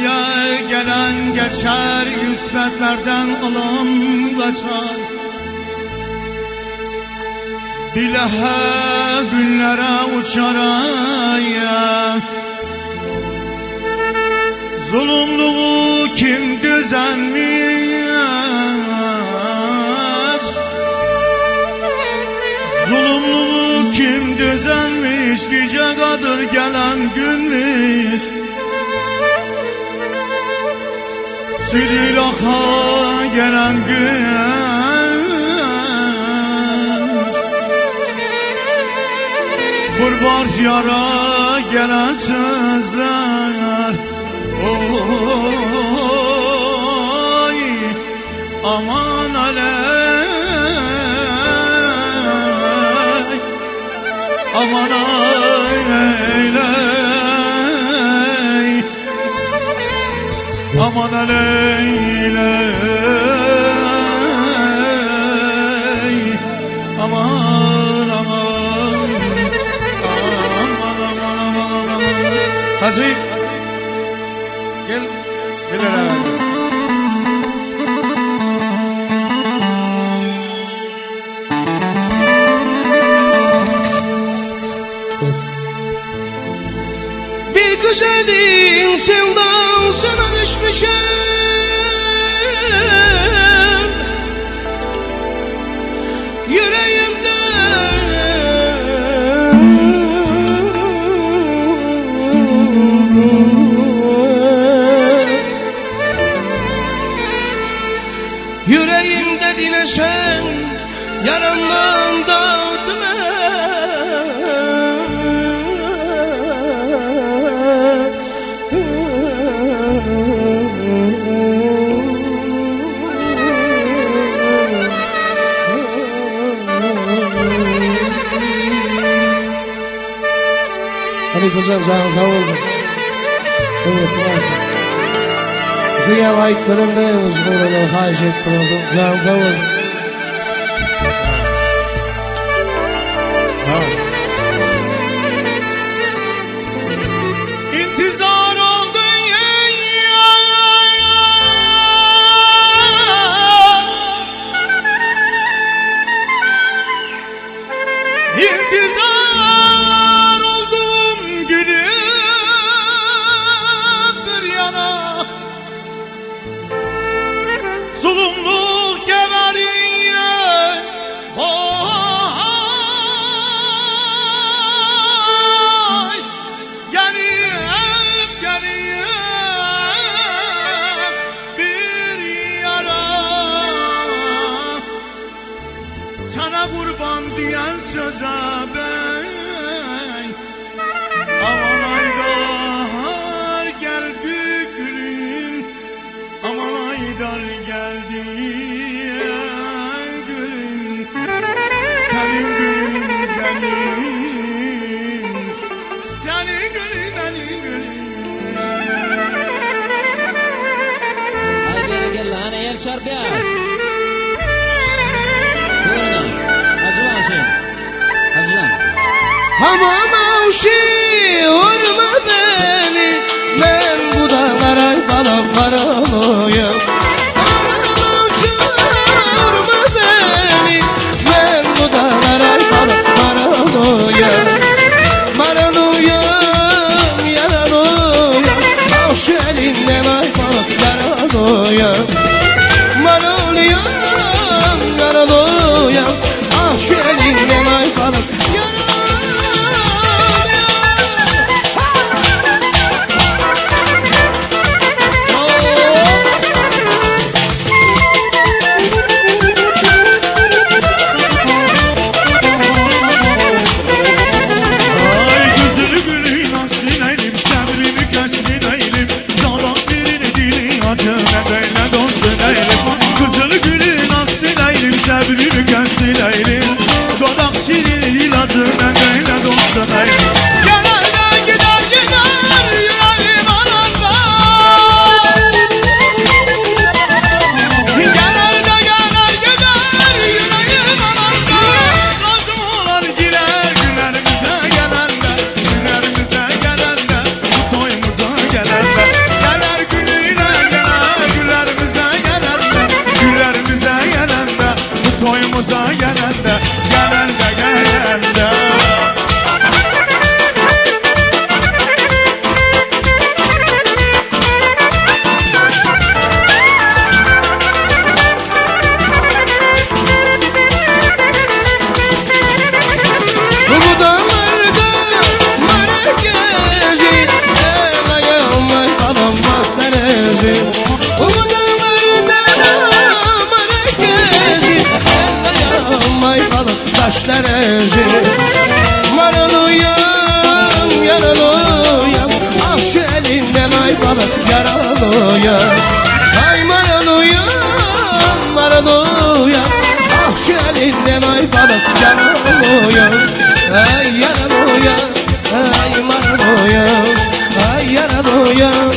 Dünyaya gelen geçer, yüzmetlerden alan kaçar. Bilehe günlere uçar ya. Zulümlüğü kim düzenmiş? Zulümlüğü kim düzenmiş? Gece kadır gelen günmüş. Silah'a gelen gün. Vurbar yara gelen sözler. Oy aman aley, aman aley, aman aley, aman aman, aman aman aman aman. Hacı gel, gel herhalde. Bir güzelin sevdasına düşmüşüm, yüreğimde yüreğimde dileşen yaramdan dağıttım. Hadi güzel canım sağ olun. Evet, evet. Ziya layıklarım da uzmanlığı haiz ettim. Canım sağ olun. İntizar oldu İntizar oldum gülüm bir yana. Zulümlük geberiye oy. Gelip gelip bir yara. Sana kurban diyen söze ben aman Aydar geldi gülüm, aman Aydar geldi gülüm, senin gülün benim, senin gülün benim gülüm. Haydi gel lan el çarpıyor. Buyurun. Hacıvan şey. Hacıvan. Hamam avşi vurma beni, ben bu dağlara kalıp karalıyım. Hamam avşi vurma beni, ben bu dağlara kalıp karalıyım. Maralıyım, yaralıyım, avşi elinden aymalık yaralıyım. Maralıyım, yaralıyım, avşi elinden aymalık yaralıyım. Kızılı gülün aslı neylim, səbrini kəsdi neylim. enerji. Maralıyam, yaralıyam, ah şu elinden ay balık yaralıyam. Ay maralıyam, maralıyam, ah şu elinden ay balık yaralıyam. Ay yaralıyam, ay maralıyam, ay yaralıyam.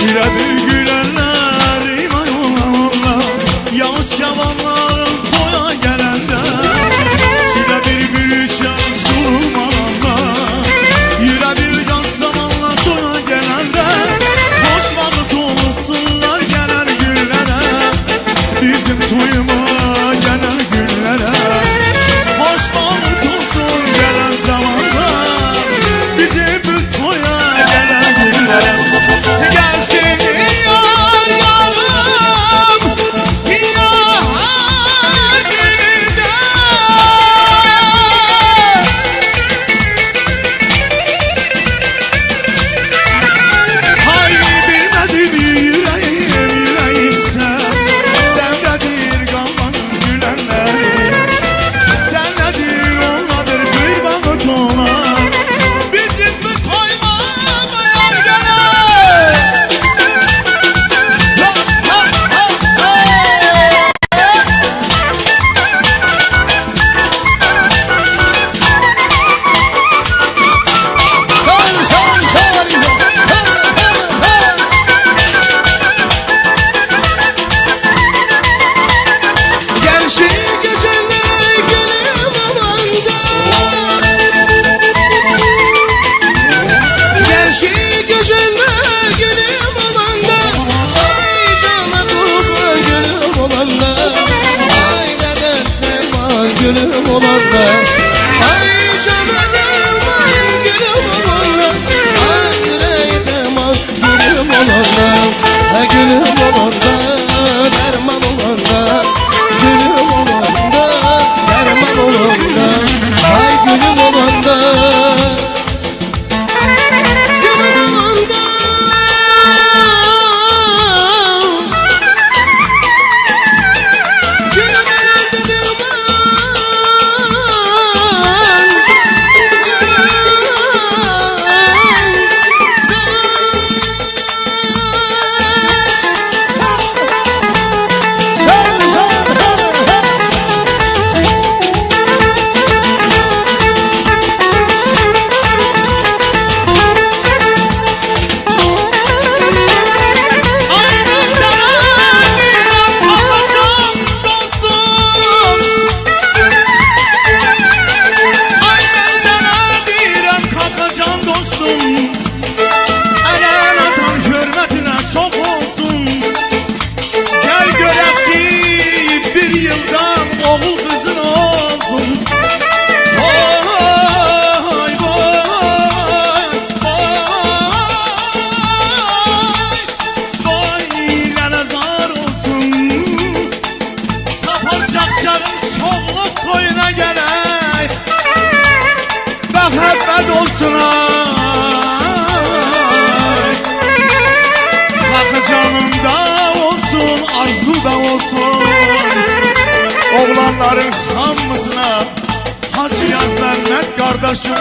Çiledir gülenler iman olanlar, yağış yavanların toya gelende. Çiledir gülüşen sulmanlar, yüre bir can samanlar toya gelende. Boş vakit olursunlar gelen günlere, bizim toyuma gelen günlere. Boş vakit olsun gelen zamanlar, bizim bu toya gelen günlere. Gelsin yar yarım, yar gününde. Hay bilmedim yüreğim, yüreğim sen nedir kalmanın gülenleri. Sen nedir onladır bir vakit ona, bizim bu toymama yar gelen. Gelsin güzeller gülüm amanda. Gelsin güzeller gülüm amanda. Ay cana kurban gülüm olanda. Ay derman gülüm olanda. Ay cana derman gülüm olanda. Ay yüreğe derman gülüm olanda. Ay gülüm olanda, derman olanda. Gülüm olanda, derman olanda. Ay gülüm olanda, gülüm olanda. Gülüm olanda Ay ben sana direm kalkacağım dostum. Ay ben sana direm kalkacağım dostum. Elen atan hürmetine çok olsun. Gel görek ki bir yıldan oğul kızın olsun. Vay vay vay nene zar olsun. Saparcakçanın çoğluk toyuna gerek. Mehabbet olsun ay. Hakkı canında olsun, arzu da olsun. Oğlanların hamısına Hacı Yaz Mehmet kardeşime